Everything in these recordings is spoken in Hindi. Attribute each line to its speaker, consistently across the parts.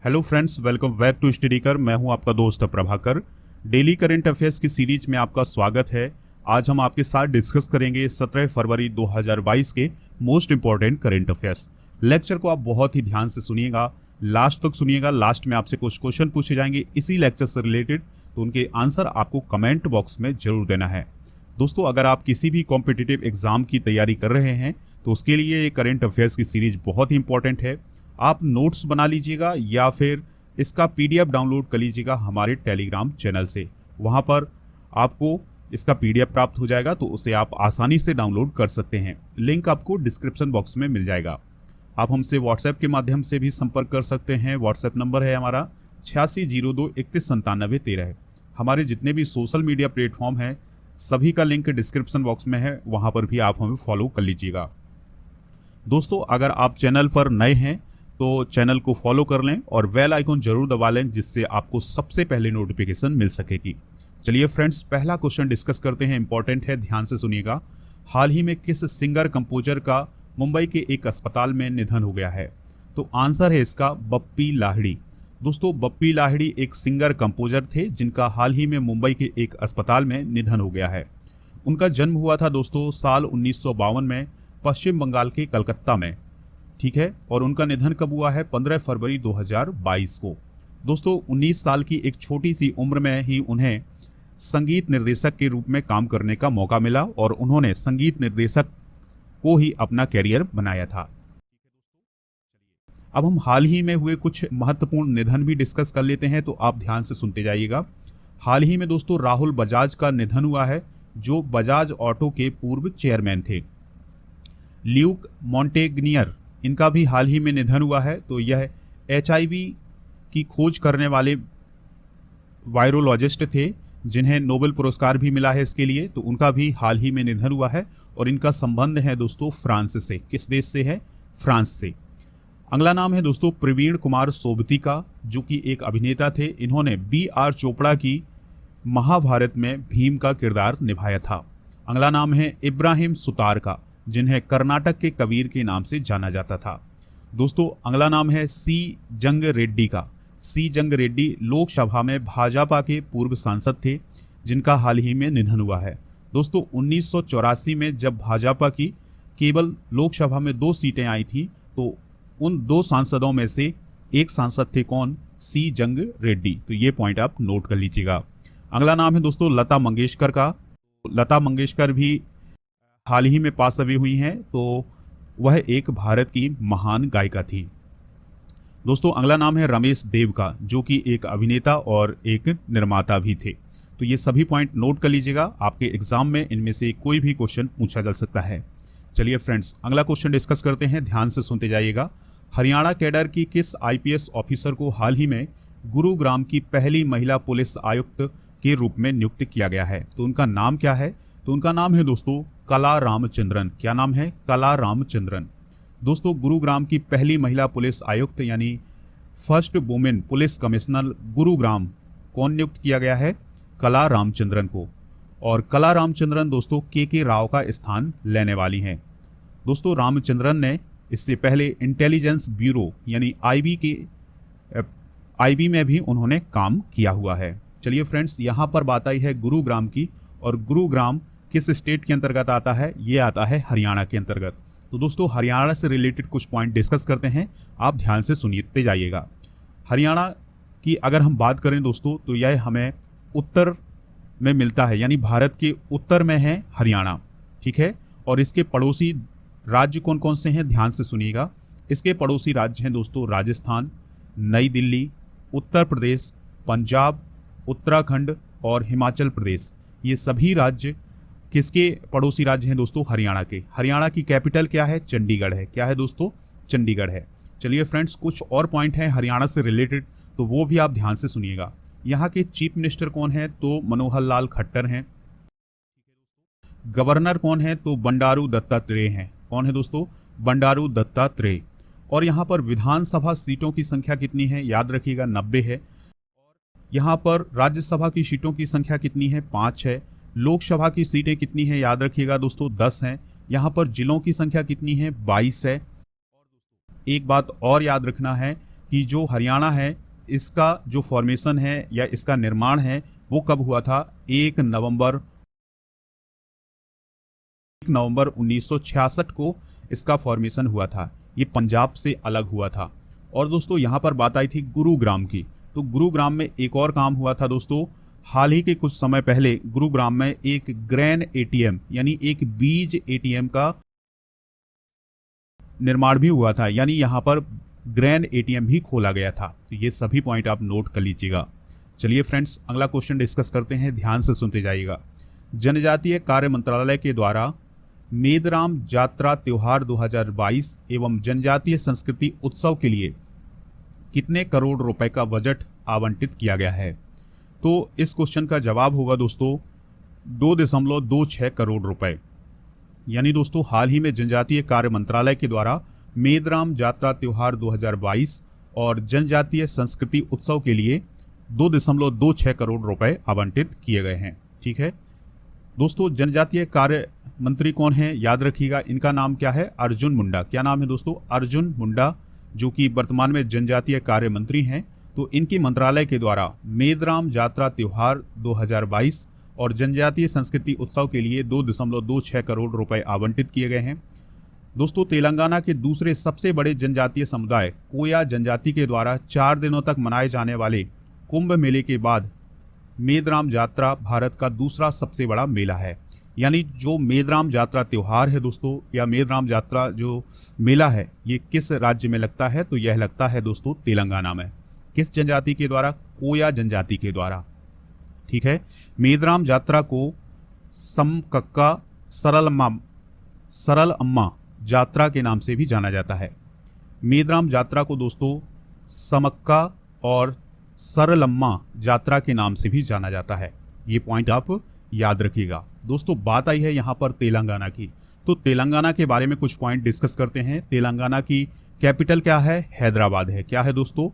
Speaker 1: Hello friends, welcome back to study कर। मैं हूं आपका दोस्त प्रभाकर। डेली करंट अफेयर्स की सीरीज में आपका स्वागत है। आज हम आपके साथ डिस्कस करेंगे 17 फरवरी 2022 के most important current affairs. Lecture को आप बहुत ही ध्यान से सुनिएगा, लास्ट तक सुनिएगा। लास्ट में आपसे कुछ क्वेश्चन पूछे जाएंगे इसी लेक्चर से रिलेटेड, तो उनके आंसर आपको कमेंट बॉक्स में जरूर देना है। दोस्तों, अगर आप किसी भी कॉम्पिटिटिव एग्जाम की तैयारी कर रहे हैं तो उसके लिए ये करंट अफेयर्स की सीरीज बहुत ही इंपॉर्टेंट है। आप नोट्स बना लीजिएगा या फिर इसका पीडीएफ डाउनलोड कर लीजिएगा हमारे टेलीग्राम चैनल से। वहां पर आपको इसका पीडीएफ प्राप्त हो जाएगा, तो उसे आप आसानी से डाउनलोड कर सकते हैं। लिंक आपको डिस्क्रिप्शन बॉक्स में मिल जाएगा। आप हमसे व्हाट्सएप के माध्यम से भी संपर्क कर सकते हैं। व्हाट्सएप नंबर है हमारा 8602319713। हमारे जितने भी सोशल मीडिया प्लेटफॉर्म हैं सभी का लिंक डिस्क्रिप्शन बॉक्स में है, वहां पर भी आप हमें फॉलो कर लीजिएगा। दोस्तों, अगर आप चैनल पर नए हैं तो चैनल को फॉलो कर लें और बेल आइकन जरूर दबा लें, जिससे आपको सबसे पहले नोटिफिकेशन मिल सकेगी। चलिए फ्रेंड्स, पहला क्वेश्चन डिस्कस करते हैं। इंपॉर्टेंट है, ध्यान से सुनिएगा। हाल ही में किस सिंगर कंपोजर का मुंबई के एक अस्पताल में निधन हो गया है? तो आंसर है इसका बप्पी लाहिड़ी। दोस्तों, बप्पी लाहिड़ी एक सिंगर कंपोजर थे जिनका हाल ही में मुंबई के एक अस्पताल में निधन हो गया है। उनका जन्म हुआ था दोस्तों साल 1952 में पश्चिम बंगाल के कलकत्ता में, ठीक है। और उनका निधन कब हुआ है? 15 फरवरी 2022 को। दोस्तों, 19 साल की एक छोटी सी उम्र में ही उन्हें संगीत निर्देशक के रूप में काम करने का मौका मिला और उन्होंने संगीत निर्देशक को ही अपना कैरियर बनाया था। अब हम हाल ही में हुए कुछ महत्वपूर्ण निधन भी डिस्कस कर लेते हैं, तो आप ध्यान से सुनते जाइएगा। हाल ही में दोस्तों राहुल बजाज का निधन हुआ है, जो बजाज ऑटो के पूर्व चेयरमैन थे। ल्यूक मॉन्टेग्नियर, इनका भी हाल ही में निधन हुआ है। तो यह HIV की खोज करने वाले वायरोलॉजिस्ट थे जिन्हें नोबेल पुरस्कार भी मिला है इसके लिए। तो उनका भी हाल ही में निधन हुआ है और इनका संबंध है दोस्तों फ्रांस से। किस देश से है? फ्रांस से। अगला नाम है दोस्तों प्रवीण कुमार सोबती का, जो कि एक अभिनेता थे। इन्होंने BR चोपड़ा की महाभारत में भीम का किरदार निभाया था। अगला नाम है इब्राहिम सुतार का, जिन्हें कर्नाटक के कबीर के नाम से जाना जाता था। दोस्तों, अगला नाम है C जंग रेड्डी का। C जंग रेड्डी लोकसभा में भाजपा के पूर्व सांसद थे, जिनका हाल ही में निधन हुआ है। दोस्तों, 1984 में जब भाजपा की केवल लोकसभा में 2 सीटें आई थी, तो उन 2 सांसदों में से एक सांसद थे कौन? C जंग रेड्डी। तो ये पॉइंट आप नोट कर लीजिएगा। अगला नाम है दोस्तों लता मंगेशकर का। लता मंगेशकर भी हाल ही में पास अवे हुई हैं, तो वह एक भारत की महान गायिका थी। दोस्तों, अगला नाम है रमेश देव का, जो कि एक अभिनेता और एक निर्माता भी थे। तो ये सभी पॉइंट नोट कर लीजिएगा, आपके एग्जाम में इनमें से कोई भी क्वेश्चन पूछा जा सकता है। चलिए फ्रेंड्स, अगला क्वेश्चन डिस्कस करते हैं। ध्यान से सुनते जाइएगा। हरियाणा कैडर की किस IPS ऑफिसर को हाल ही में गुरुग्राम की पहली महिला पुलिस आयुक्त के रूप में नियुक्त किया गया है? तो उनका नाम क्या है? तो उनका नाम है दोस्तों कला रामचंद्रन। क्या नाम है? कला रामचंद्रन। दोस्तों, गुरुग्राम की पहली महिला पुलिस आयुक्त यानी first women police commissioner Gurugram कौन नियुक्त किया गया है? कला रामचंद्रन को। और कला रामचंद्रन दोस्तों KK राव का स्थान लेने वाली हैं। दोस्तों, रामचंद्रन ने इससे पहले इंटेलिजेंस ब्यूरो यानी IB में भी उन्होंने काम किया हुआ है। चलिए फ्रेंड्स, यहाँ पर बात आई है गुरुग्राम की, और गुरुग्राम किस स्टेट के अंतर्गत आता है? ये आता है हरियाणा के अंतर्गत। तो दोस्तों, हरियाणा से रिलेटेड कुछ पॉइंट डिस्कस करते हैं, आप ध्यान से सुनते जाइएगा। हरियाणा की अगर हम बात करें दोस्तों, तो यह हमें उत्तर में मिलता है, यानी भारत के उत्तर में है हरियाणा, ठीक है। और इसके पड़ोसी राज्य कौन कौन से हैं? ध्यान से सुनिएगा। इसके पड़ोसी राज्य हैं दोस्तों राजस्थान, नई दिल्ली, उत्तर प्रदेश, पंजाब, उत्तराखंड और हिमाचल प्रदेश। ये सभी राज्य किसके पड़ोसी राज्य हैं दोस्तों? हरियाणा के। हरियाणा की कैपिटल क्या है? चंडीगढ़ है। क्या है दोस्तों? चंडीगढ़ है। चलिए फ्रेंड्स, कुछ और पॉइंट हैं हरियाणा से रिलेटेड, तो वो भी आप ध्यान से सुनिएगा। यहाँ के चीफ मिनिस्टर कौन है? तो मनोहर लाल खट्टर हैं। गवर्नर कौन है? तो बंडारू दत्तात्रेय हैं। कौन है दोस्तों? बंडारू दत्तात्रेय। और यहाँ पर विधानसभा सीटों की संख्या कितनी है? याद रखिएगा 90 है। यहाँ पर राज्यसभा की सीटों की संख्या कितनी है? 5 है। लोकसभा की सीटें कितनी है? याद रखिएगा दोस्तों 10 हैं। यहाँ पर जिलों की संख्या कितनी है? 22 है। एक बात और याद रखना है कि जो हरियाणा है इसका जो फॉर्मेशन है या इसका निर्माण है वो कब हुआ था? 1 नवंबर 1966 को इसका फॉर्मेशन हुआ था। ये पंजाब से अलग हुआ था। और दोस्तों यहाँ पर बात आई थी गुरुग्राम की, तो गुरुग्राम में एक और काम हुआ था दोस्तों। हाल ही के कुछ समय पहले गुरुग्राम में एक ग्रेन एटीएम यानी एक बीज एटीएम का निर्माण भी हुआ था, यानी यहाँ पर ग्रेन एटीएम भी खोला गया था। तो ये सभी पॉइंट आप नोट कर लीजिएगा। चलिए फ्रेंड्स, अगला क्वेश्चन डिस्कस करते हैं, ध्यान से सुनते जाइएगा। जनजातीय कार्य मंत्रालय के द्वारा मेदराम जात्रा त्योहार 2022 एवं जनजातीय संस्कृति उत्सव के लिए कितने करोड़ रुपए का बजट आवंटित किया गया है? तो इस क्वेश्चन का जवाब होगा दोस्तों 2.26 करोड़ रुपए। यानी दोस्तों हाल ही में जनजातीय कार्य मंत्रालय के द्वारा मेदराम जात्रा त्योहार 2022 और जनजातीय संस्कृति उत्सव के लिए 2.26 करोड़ रुपए आवंटित किए गए हैं। ठीक है दोस्तों, जनजातीय कार्य मंत्री कौन है? याद रखिएगा, इनका नाम क्या है? अर्जुन मुंडा। क्या नाम है दोस्तों? अर्जुन मुंडा, जो कि वर्तमान में जनजातीय कार्य मंत्री हैं। तो इनके मंत्रालय के द्वारा मेदराम जात्रा त्योहार 2022 और जनजातीय संस्कृति उत्सव के लिए 2.26 करोड़ रुपए आवंटित किए गए हैं। दोस्तों तेलंगाना के दूसरे सबसे बड़े जनजातीय समुदाय कोया जनजाति के द्वारा 4 दिनों तक मनाए जाने वाले कुंभ मेले के बाद मेदराम जात्रा भारत का दूसरा सबसे बड़ा मेला है। यानी जो मेदराम जात्रा त्योहार है दोस्तों, या मेदराम जात्रा जो मेला है, ये किस राज्य में लगता है? तो यह लगता है दोस्तों तेलंगाना में। किस जनजाति के द्वारा? कोया जनजाति के द्वारा। ठीक है, मेदराम जात्रा को समकक्का सरल अम्मा जात्रा के नाम से भी जाना जाता है। मेदराम जात्रा को दोस्तों समक्का और सरलम्मा जात्रा के नाम से भी जाना जाता है। ये पॉइंट आप याद रखिएगा। दोस्तों बात आई है यहाँ पर तेलंगाना की, तो तेलंगाना के बारे में कुछ पॉइंट डिस्कस करते हैं। तेलंगाना की कैपिटल क्या है? हैदराबाद है। क्या है दोस्तों?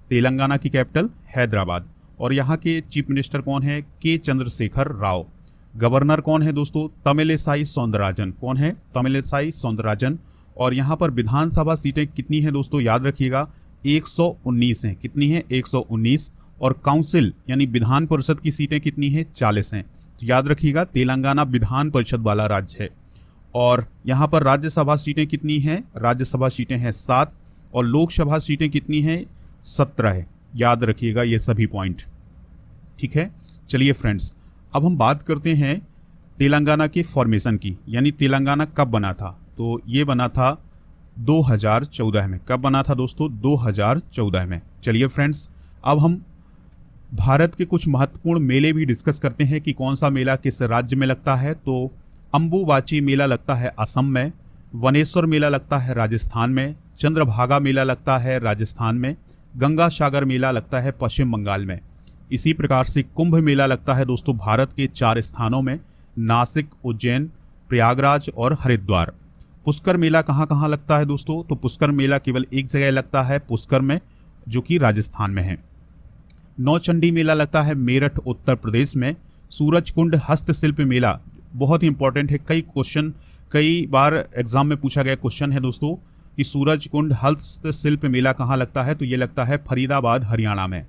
Speaker 1: तेलंगाना की कैपिटल हैदराबाद। और यहाँ के चीफ मिनिस्टर कौन है? के चंद्रशेखर राव। गवर्नर कौन है दोस्तों? तमिलिसाई सौंदरराजन। कौन है? तमिलिसाई सौंदरराजन। और यहाँ पर विधानसभा सीटें कितनी हैं दोस्तों? याद रखिएगा 119 हैं। कितनी हैं? 119। और काउंसिल यानी विधान परिषद की सीटें कितनी हैं? 40 हैं। तो याद रखिएगा तेलंगाना विधान परिषद वाला राज्य है। और यहाँ पर राज्यसभा सीटें कितनी हैं? राज्यसभा सीटें हैं 7 और लोकसभा सीटें कितनी हैं? 17 है। याद रखिएगा ये सभी पॉइंट। ठीक है, चलिए फ्रेंड्स, अब हम बात करते हैं तेलंगाना के फॉर्मेशन की, यानी तेलंगाना कब बना था? तो ये बना था 2014 में। कब बना था दोस्तों? 2014 में। चलिए फ्रेंड्स, अब हम भारत के कुछ महत्वपूर्ण मेले भी डिस्कस करते हैं कि कौन सा मेला किस राज्य में लगता है। तो अंबुबाची मेला लगता है असम में, वनेश्वर मेला लगता है राजस्थान में, चंद्रभागा मेला लगता है राजस्थान में, गंगा सागर मेला लगता है पश्चिम बंगाल में। इसी प्रकार से कुंभ मेला लगता है दोस्तों भारत के 4 स्थानों में, नासिक, उज्जैन, प्रयागराज और हरिद्वार। पुष्कर मेला कहाँ कहाँ लगता है दोस्तों? तो पुष्कर मेला केवल एक जगह लगता है, पुष्कर में, जो कि राजस्थान में है। नौचंडी मेला लगता है मेरठ उत्तर प्रदेश में। सूरजकुंड हस्तशिल्प मेला बहुत ही इंपॉर्टेंट है, कई बार एग्जाम में पूछा गया क्वेश्चन है दोस्तों कि सूरजकुंड हस्तशिल्प मेला कहाँ लगता है? तो ये लगता है फरीदाबाद हरियाणा में।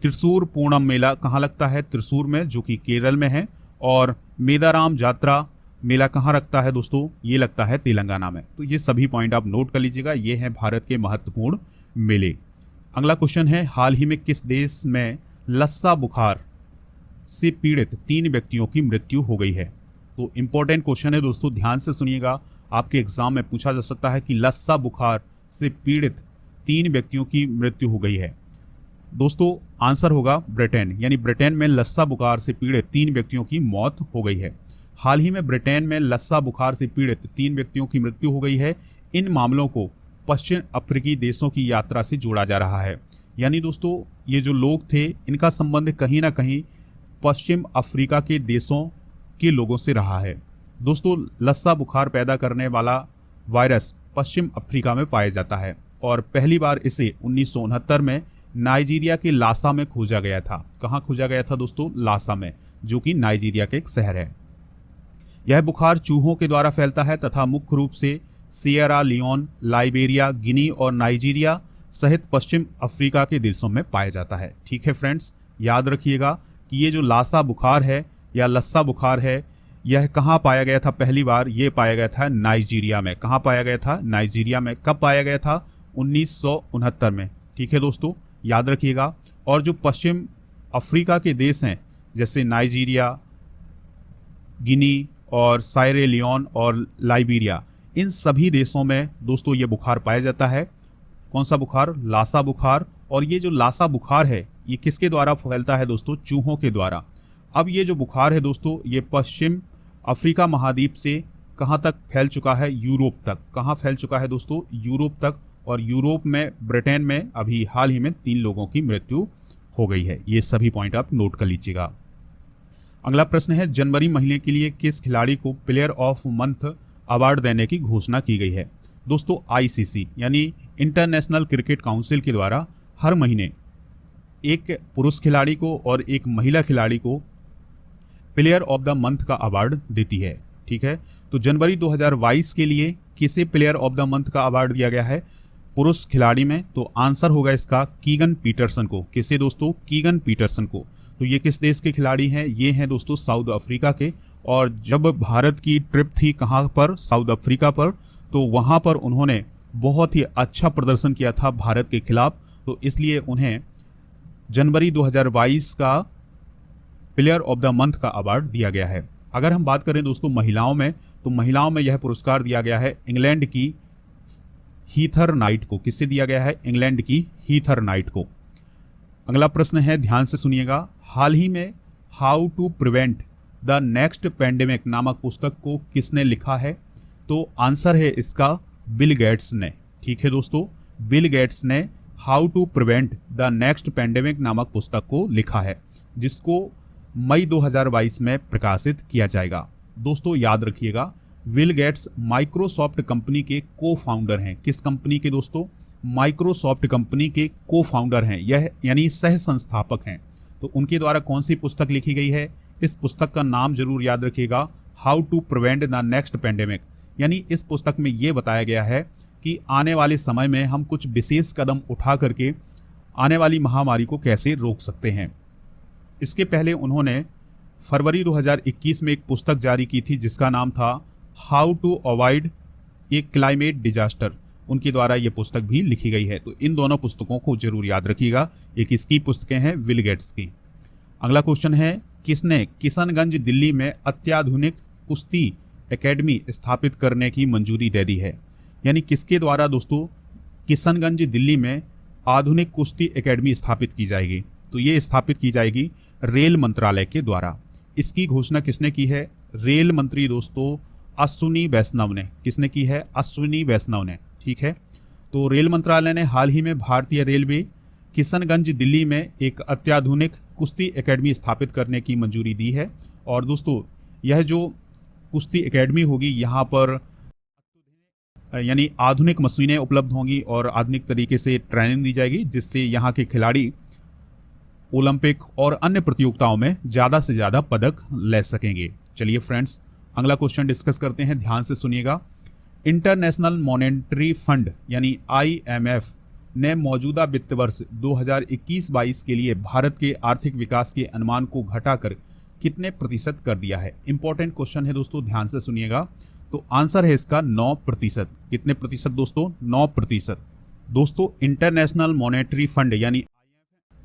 Speaker 1: त्रिशूर पूर्णम मेला कहाँ लगता है? त्रिशूर में, जो कि केरल में है। और मेदाराम जात्रा मेला कहाँ लगता है दोस्तों? ये लगता है तेलंगाना में। तो ये सभी पॉइंट आप नोट कर लीजिएगा, ये हैं भारत के महत्वपूर्ण मेले। अगला क्वेश्चन है, हाल ही में किस देश में लस्सा बुखार से पीड़ित 3 व्यक्तियों की मृत्यु हो गई है? तो इंपॉर्टेंट क्वेश्चन है दोस्तों, ध्यान से सुनिएगा, आपके एग्जाम में पूछा जा सकता है कि लस्सा बुखार से पीड़ित 3 व्यक्तियों की मृत्यु हो गई है। दोस्तों आंसर होगा ब्रिटेन, यानी ब्रिटेन में लस्सा बुखार से पीड़ित 3 व्यक्तियों की मौत हो गई है। हाल ही में ब्रिटेन में लस्सा बुखार से पीड़ित 3 व्यक्तियों की मृत्यु हो गई है। इन मामलों को पश्चिम अफ्रीकी देशों की यात्रा से जोड़ा जा रहा है। यानी दोस्तों ये जो लोग थे, इनका संबंध कहीं ना कहीं पश्चिम अफ्रीका के देशों के लोगों से रहा है। दोस्तों लस्सा बुखार पैदा करने वाला वायरस पश्चिम अफ्रीका में पाया जाता है और पहली बार इसे 1969 में नाइजीरिया के लासा में खोजा गया था। कहाँ खोजा गया था दोस्तों? लासा में, जो कि नाइजीरिया के एक शहर है। यह बुखार चूहों के द्वारा फैलता है तथा मुख्य रूप से सिएरा लियोन, लाइबेरिया, गिनी और नाइजीरिया सहित पश्चिम अफ्रीका के देशों में पाया जाता है। ठीक है फ्रेंड्स, याद रखिएगा कि ये जो लासा बुखार है या लस्सा बुखार है, यह कहाँ पाया गया था? पहली बार ये पाया गया था नाइजीरिया में। कहाँ पाया गया था? नाइजीरिया में। कब पाया गया था? 1969 में। ठीक है दोस्तों, याद रखिएगा। और जो पश्चिम अफ्रीका के देश हैं जैसे नाइजीरिया, गिनी और सायरे लियोन और लाइबेरिया, इन सभी देशों में दोस्तों ये बुखार पाया जाता है। कौन सा बुखार? लासा बुखार। और ये जो लासा बुखार है ये किसके द्वारा फैलता है दोस्तों? चूहों के द्वारा। अब ये जो बुखार है दोस्तों ये पश्चिम अफ्रीका महाद्वीप से कहाँ तक फैल चुका है? यूरोप तक। कहाँ फैल चुका है दोस्तों? यूरोप तक। और यूरोप में, ब्रिटेन में अभी हाल ही में 3 लोगों की मृत्यु हो गई है। ये सभी पॉइंट आप नोट कर लीजिएगा। अगला प्रश्न है, जनवरी महीने के लिए किस खिलाड़ी को प्लेयर ऑफ मंथ अवार्ड देने की घोषणा की गई है? दोस्तों आईसीसी यानी इंटरनेशनल क्रिकेट काउंसिल के द्वारा हर महीने एक पुरुष खिलाड़ी को और एक महिला खिलाड़ी को प्लेयर ऑफ द मंथ का अवार्ड देती है। ठीक है, तो जनवरी 2022 के लिए किसे प्लेयर ऑफ द मंथ का अवार्ड दिया गया है पुरुष खिलाड़ी में? तो आंसर होगा इसका कीगन पीटरसन को। किसे दोस्तों? कीगन पीटरसन को। तो ये किस देश के खिलाड़ी हैं? ये हैं दोस्तों साउथ अफ्रीका के। और जब भारत की ट्रिप थी कहाँ पर? साउथ अफ्रीका पर। तो वहाँ पर उन्होंने बहुत ही अच्छा प्रदर्शन किया था भारत के खिलाफ, तो इसलिए उन्हें जनवरी 2022 का प्लेयर ऑफ द मंथ का अवार्ड दिया गया है। अगर हम बात करें दोस्तों महिलाओं में, तो महिलाओं में यह पुरस्कार दिया गया है इंग्लैंड की हीथर नाइट को। किससे दिया गया है? इंग्लैंड की हीथर नाइट को। अगला प्रश्न है, ध्यान से सुनिएगा। हाल ही में how to prevent the next pandemic नामक पुस्तक को किसने लिखा है? तो आंसर है इसका बिल गेट्स ने। ठीक है दोस्तों, बिल गेट्स ने how to prevent the next pandemic नामक पुस्तक को लिखा है, जिसको मई 2022 में प्रकाशित किया जाएगा। दोस्तों याद रखिएगा, बिल गेट्स माइक्रोसॉफ्ट कंपनी के को फाउंडर हैं। किस कंपनी के दोस्तों? माइक्रोसॉफ्ट कंपनी के को फाउंडर हैं, यह यानी सह संस्थापक हैं। तो उनके द्वारा कौन सी पुस्तक लिखी गई है? इस पुस्तक का नाम जरूर याद रखिएगा, how to prevent the next pandemic. यानी इस पुस्तक में यह बताया गया है कि आने वाले समय में हम कुछ विशेष कदम उठा करके आने वाली महामारी को कैसे रोक सकते हैं। इसके पहले उन्होंने फरवरी 2021 में एक पुस्तक जारी की थी जिसका नाम था how to avoid a climate disaster. उनके द्वारा ये पुस्तक भी लिखी गई है। तो इन दोनों पुस्तकों को जरूर याद रखिएगा। ये किसकी पुस्तकें हैं? बिल गेट्स की। अगला क्वेश्चन है, किसने किशनगंज दिल्ली में अत्याधुनिक कुश्ती एकेडमी स्थापित करने की मंजूरी दे दी है? यानी किसके द्वारा दोस्तों किशनगंज दिल्ली में आधुनिक कुश्ती एकेडमी स्थापित की जाएगी? तो ये स्थापित की जाएगी रेल मंत्रालय के द्वारा। इसकी घोषणा किसने की है? रेल मंत्री दोस्तों अश्विनी वैष्णव ने। किसने की है? अश्विनी वैष्णव ने। ठीक है, तो रेल मंत्रालय ने हाल ही में भारतीय रेलवे किशनगंज दिल्ली में एक अत्याधुनिक कुश्ती एकेडमी स्थापित करने की मंजूरी दी है। और दोस्तों यह जो कुश्ती एकेडमी होगी यहाँ पर यानी आधुनिक मशीनें उपलब्ध होंगी और आधुनिक तरीके से ट्रेनिंग दी जाएगी, जिससे यहाँ के खिलाड़ी ओलंपिक और अन्य प्रतियोगिताओं में ज़्यादा से ज़्यादा पदक ले सकेंगे। चलिए फ्रेंड्स, अगला क्वेश्चन डिस्कस करते हैं, ध्यान से सुनिएगा। इंटरनेशनल मॉनेटरी फंड यानी IMF ने मौजूदा वित्त वर्ष 2021-22 के लिए भारत के आर्थिक विकास के अनुमान को घटाकर कितने प्रतिशत कर दिया है? इंपॉर्टेंट क्वेश्चन है दोस्तों, ध्यान से सुनिएगा। तो आंसर है इसका 9%। कितने प्रतिशत दोस्तों? 9%। दोस्तों इंटरनेशनल मॉनेटरी फंड यानी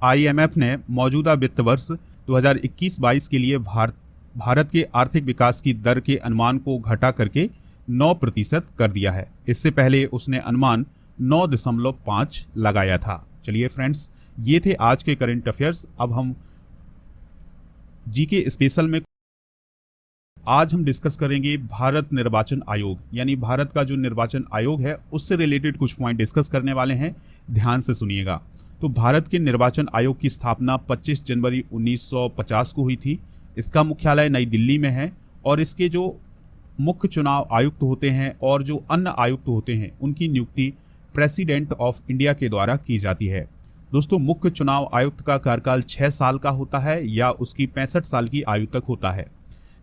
Speaker 1: IMF ने मौजूदा वित्त वर्ष 2021-22 के लिए भारत के आर्थिक विकास की दर के अनुमान को घटा करके 9% कर दिया है। इससे पहले उसने अनुमान 9.5 लगाया था। चलिए फ्रेंड्स, ये थे आज के करंट अफेयर्स। अब हम जीके स्पेशल में आज हम डिस्कस करेंगे भारत निर्वाचन आयोग यानी भारत का जो निर्वाचन आयोग है उससे रिलेटेड कुछ पॉइंट डिस्कस करने वाले हैं, ध्यान से सुनिएगा। तो भारत के निर्वाचन आयोग की स्थापना 25 जनवरी 1950 को हुई थी। इसका मुख्यालय नई दिल्ली में है और इसके जो मुख्य चुनाव आयुक्त होते हैं और जो अन्य आयुक्त होते हैं उनकी नियुक्ति प्रेसिडेंट ऑफ इंडिया के द्वारा की जाती है। दोस्तों मुख्य चुनाव आयुक्त का कार्यकाल 6 साल का होता है या उसकी 65 साल की आयु तक होता है।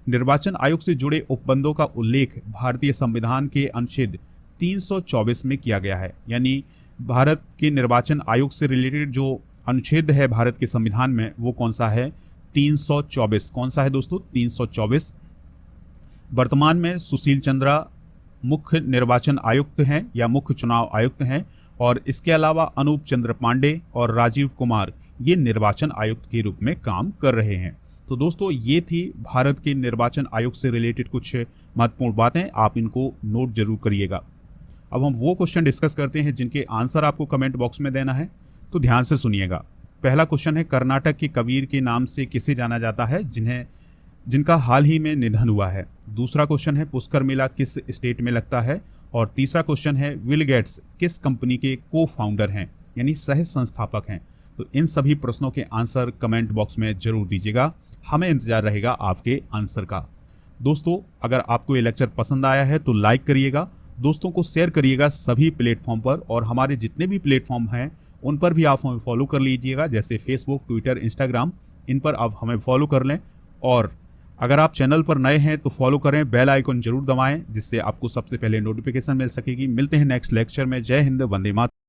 Speaker 1: निर्वाचन आयोग से जुड़े उपबंधों का उल्लेख भारतीय संविधान के अनुच्छेद 324 में किया गया है। यानी भारत के निर्वाचन आयोग से रिलेटेड जो अनुच्छेद है भारत के संविधान में वो कौन सा है? 324। कौन सा है दोस्तों? 324। वर्तमान में सुशील चंद्रा मुख्य निर्वाचन आयुक्त हैं या मुख्य चुनाव आयुक्त हैं, और इसके अलावा अनूप चंद्र पांडे और राजीव कुमार ये निर्वाचन आयुक्त के रूप में काम कर रहे हैं। तो दोस्तों ये थी भारत के निर्वाचन आयोग से रिलेटेड कुछ महत्वपूर्ण बातें, आप इनको नोट जरूर करिएगा। अब हम वो क्वेश्चन डिस्कस करते हैं जिनके आंसर आपको कमेंट बॉक्स में देना है, तो ध्यान से सुनिएगा। पहला क्वेश्चन है, कर्नाटक के कबीर के नाम से किसे जाना जाता है जिनका हाल ही में निधन हुआ है? दूसरा क्वेश्चन है, पुष्कर मेला किस स्टेट में लगता है? और तीसरा क्वेश्चन है, बिल गेट्स किस कंपनी के को फाउंडर हैं यानी सह संस्थापक हैं? तो इन सभी प्रश्नों के आंसर कमेंट बॉक्स में जरूर दीजिएगा, हमें इंतजार रहेगा आपके आंसर का। दोस्तों अगर आपको ये लेक्चर पसंद आया है तो लाइक करिएगा, दोस्तों को शेयर करिएगा सभी प्लेटफॉर्म पर, और हमारे जितने भी प्लेटफॉर्म हैं उन पर भी आप हमें फॉलो कर लीजिएगा, जैसे फेसबुक, ट्विटर, इंस्टाग्राम, इन पर आप हमें फॉलो कर लें। और अगर आप चैनल पर नए हैं तो फॉलो करें, बेल आइकन जरूर दबाएं, जिससे आपको सबसे पहले नोटिफिकेशन मिल सकेगी। मिलते हैं नेक्स्ट लेक्चर में। जय हिंद, वंदे मातरम।